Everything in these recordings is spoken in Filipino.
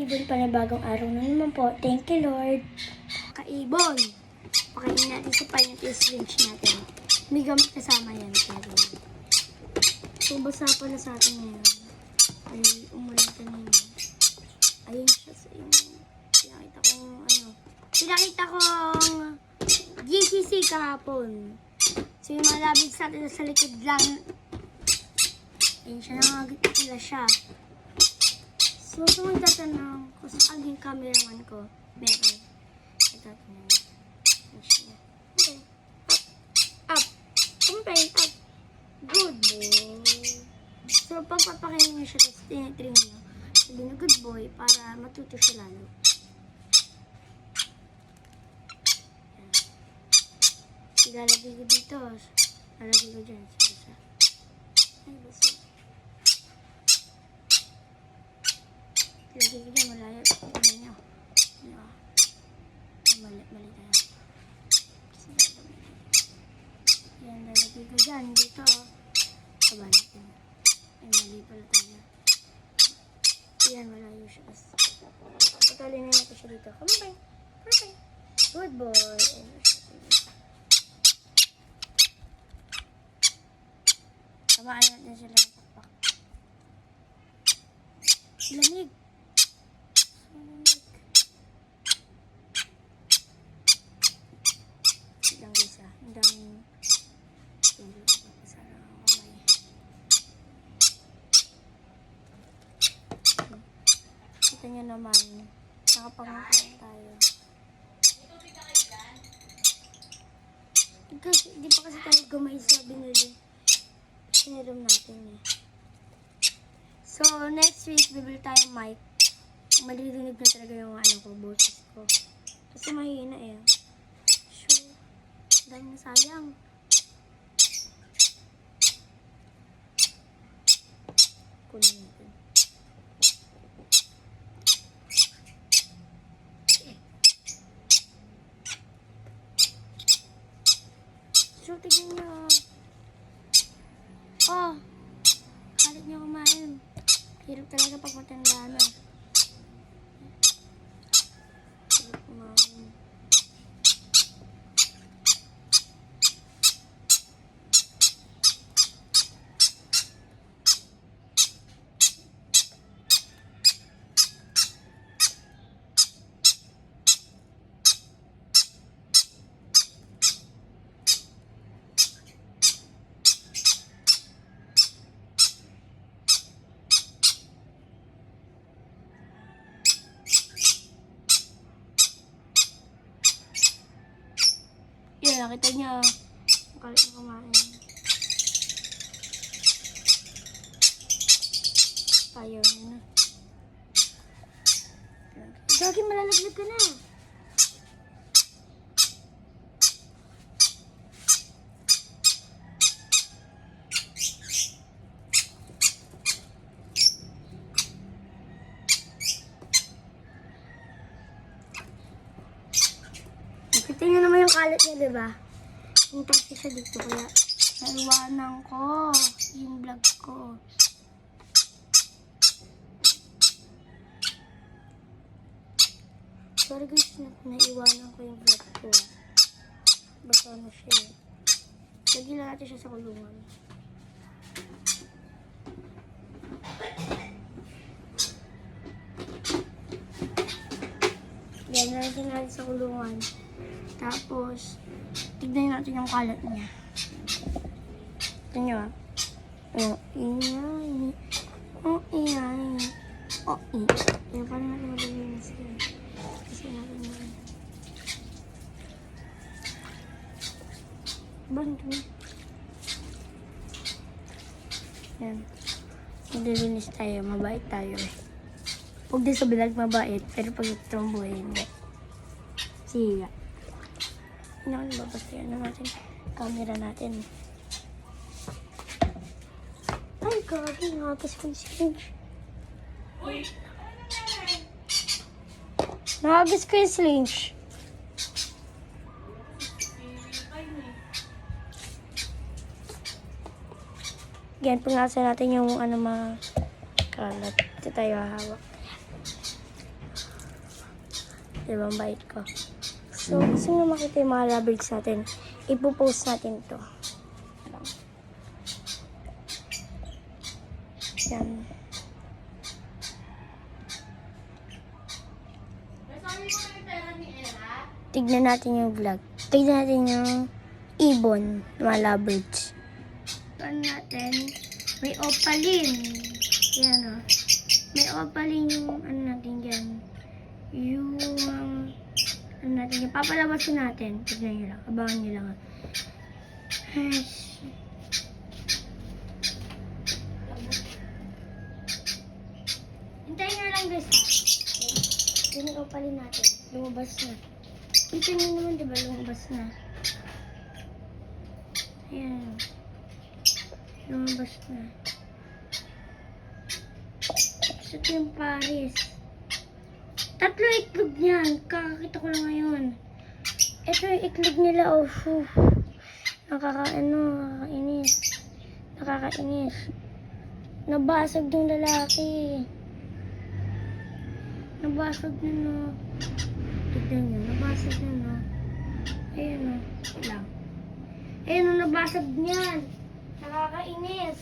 ka-ibon, panibagong araw na naman po. Thank you, Lord. Ka-ibon, pakainin natin sa pineapple range natin. May gamit kasama yan. So, basa pala sa atin ngayon. Ayun, umulan kanina. Ayun siya sa inyo. Pinakita kong GCC kahapon. So, yung mga labig sa atin sa likod lang. Ayun siya, nakagitila siya. So, kung magtatanong kung saan yung cameraman ko, meron. Magtatanong. Okay. Up. Complain. Up. Good boy. So, pagpapakain niyo siya, tapos tinitrim niyo. Sabi na good boy, para matuto siya lalo. Ilalagay ko dito. Ilalagay ko dyan. Sa ay, basta. Ilalagay ko dyan. Malaya. Ilalagay nyo. Mali tayo. Yan, ilalagay ko dyan. Dito. Kabalik ko. Ay, mali pala tayo. Yan, malayo siya. Patalin na natin siya dito. Come on. Perfect. Good boy. Tamaan natin sila ng pakpak. Lamig. Ilang isa. Ang daming hindi ko papasara ang kamay. Kita nyo naman, nakapangakain tayo. Hindi pa kasi tayo gumay sa binili. Siniram natin eh. So, next week, bibili tayo mic. Malirinig na talaga yung boses ko. Kasi mahina eh. Sure. Dahil na sayang. Kunin natin. So, tignan nyo. Oh, halit niyo kumain. Hirap talaga pag matanda na. Hirap kumain. Yan, nakita niya. Makalit na kumain. Ayaw niya na. Gagi, malalaglag ka na. Tingnan naman yung kalat niya, diba? Hintas siya dito, kaya naiwanan ko yung vlog ko. Sorry guys, naiwanan ko yung vlog ko. Basta na siya eh. Lagyan na natin siya sa kulungan. Yan, nalagyan natin sa kulungan. Tapos, tignan natin yung kalat niya. Tignan nyo ah. Oh, ingay. Oh, ingay. Oh, ingay. Kaya paano natin maglinis yun? Kasi natin yun. Bando. Yan. Maglilinis tayo. Mabait tayo eh. Huwag din sa bilag mabait. Pero pag itong buhay, hindi. Siya. Babastayan na natin camera natin. Ay, gagi, nakagis ko yung syringe. Nakagis ko yung syringe. Yan, pungasan natin yung mga kalat. Ito tayo hahawak. Diba, ang bait ko. So, gusto nyo makita yung mga lovebirds natin, ipopost natin to. Yan. Tignan natin yung vlog. Tignan natin yung ibon, mga lovebirds. Tignan natin, may opaline. Yan o. May opaline yung ano natin dyan. Yung ano natin dyan. Papalabasin natin. Tignan nyo lang. Abangan nyo lang. Hintayin nyo lang guys ha. Yun yung opaline natin. Lumabas na. Ito nyo naman diba lumabas na. Ayan. Lumabas na. So, ito yung Paris. 3 itlog niyan. Kakakita ko lang ngayon. Ito yung itlog nila. Oh, nakakainis. Nakakainis. Nabasag yung lalaki. Nabasag na no. Tignan nyo. Nabasag na no. Ayan o. Lang. Ayan o. Nabasag niyan. Nakakainis.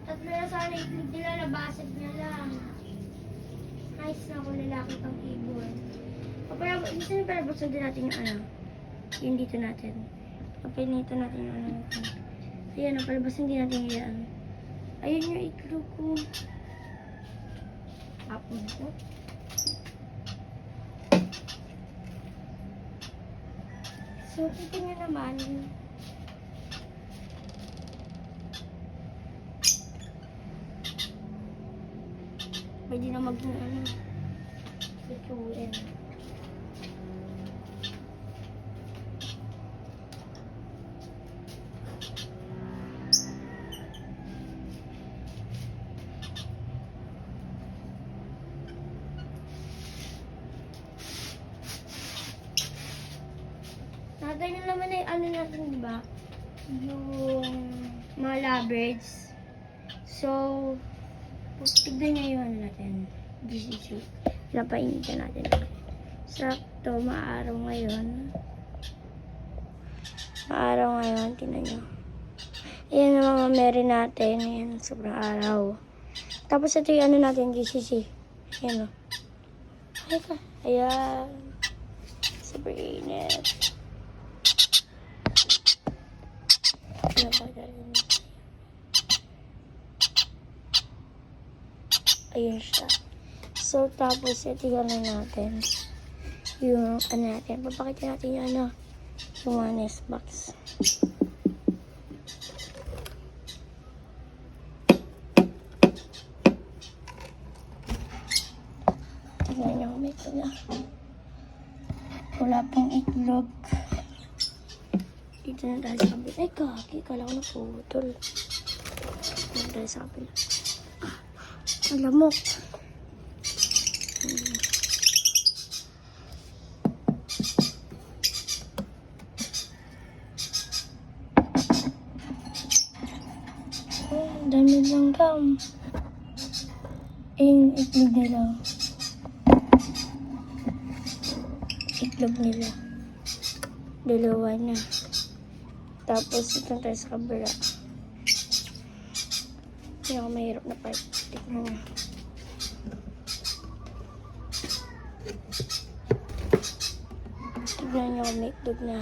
3 na sana itlog nila. Nabasag na lang. Nice na kung lalaki pang ibon. Gusto nyo palabasan din natin yung ano. Yung dito natin. Papinito natin yung ano natin. Ayan o. Palabasan din natin yan. Ayun yung itlog ko. Tapon ko. So, kita nyo naman. Pwede na maging ano. Ituin. Ganyan naman ay ano natin, diba? Yung mga lovebirds. So, tignan nyo yung ano natin. GCC. Napainitan natin. Sakto, maaraw ngayon. Maaraw ngayon, tignan nyo. Ayan ang mga meri natin. Ayan, sobrang araw. Tapos ito yung ano natin, GCC. Ayan o. Ay ka. Ayan. Super init. Ayun siya. So, tapos, ito yung ano natin. Yung, ano natin. Papakita natin yung ano. Yung mga nest box. Tignan nyo, may ito na. Wala pang itlog. Dito na tayo sa kabila. Ay, kaki. Kala ko naputol. Dito na tayo sa kabila. Ang lamok. Ang dami lang gam. Yung itlog nila. Itlog nila. Dalawa na. Tapos ito tayo sa kabila. Hindi ako mahirap na part. Tignan nyo. Tignan nyo kung may itlog na.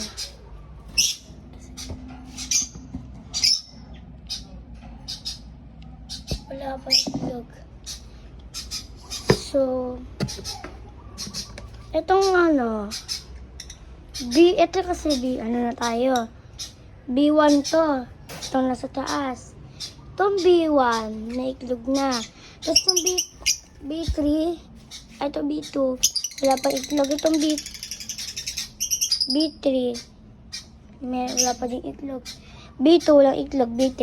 Wala pa itlog. So, itong ano, ito kasi ano na tayo. B1 to. Itong nasa taas. Itong B1, na itlog na. Tapos itong B3, ay ito B2, wala pa itlog. Itong B3, wala pa din itlog. B2, walang itlog. B3,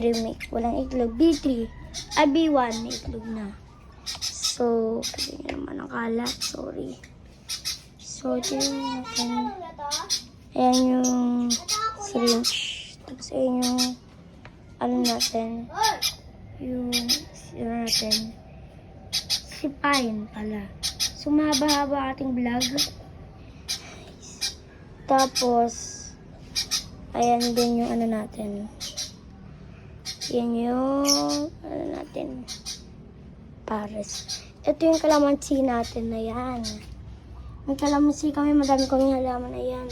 walang itlog. B3, ay B1, may itlog na. So, kasi nyo naman ang kalat. Sorry. So, ito yung natin. Ayan yung syringe. Tapos ayan yung ano natin. Yung natin. Si Pine pala. So, mahaba-haba ating vlog. Tapos, ayan din yung ano natin. Yan yung, ano natin, pares. Ito yung kalamansi natin na yan. May kalamansi kami, madami kaming halaman. Ayan.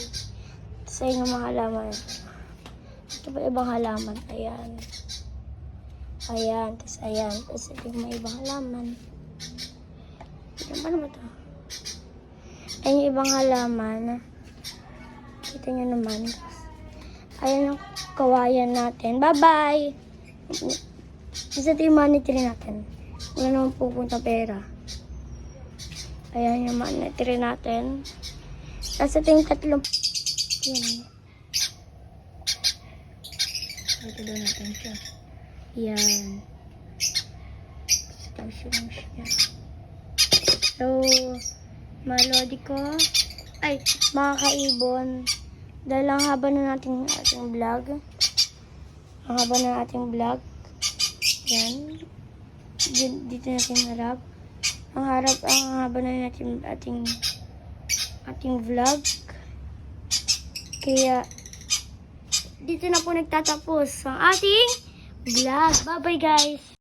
Tapos ayun yung mga halaman. Ito pa ibang halaman. Ayan. Ayan. Tapos ayan. Tapos ito yung mga ibang halaman. Ano ba ito? Ayan yung ibang halaman. Kita nyo naman. Ayan yung kawayan natin. Bye-bye! Isa ito yung money tree natin. Wala naman pupunta pera. Ayan yung money tree natin. Tapos ito yung tatlong... Yan. Ito daw natin siya. Yan. Tapos yung siya. So, mga lodi ko. Ay, mga kaibon. Dahil ang haba na natin ating vlog. Ang haba na ating vlog. Yan. Dito natin harap. Ang haba na natin ating vlog. Kaya, dito na po nagtatapos ang ating vlog. Bye-bye guys!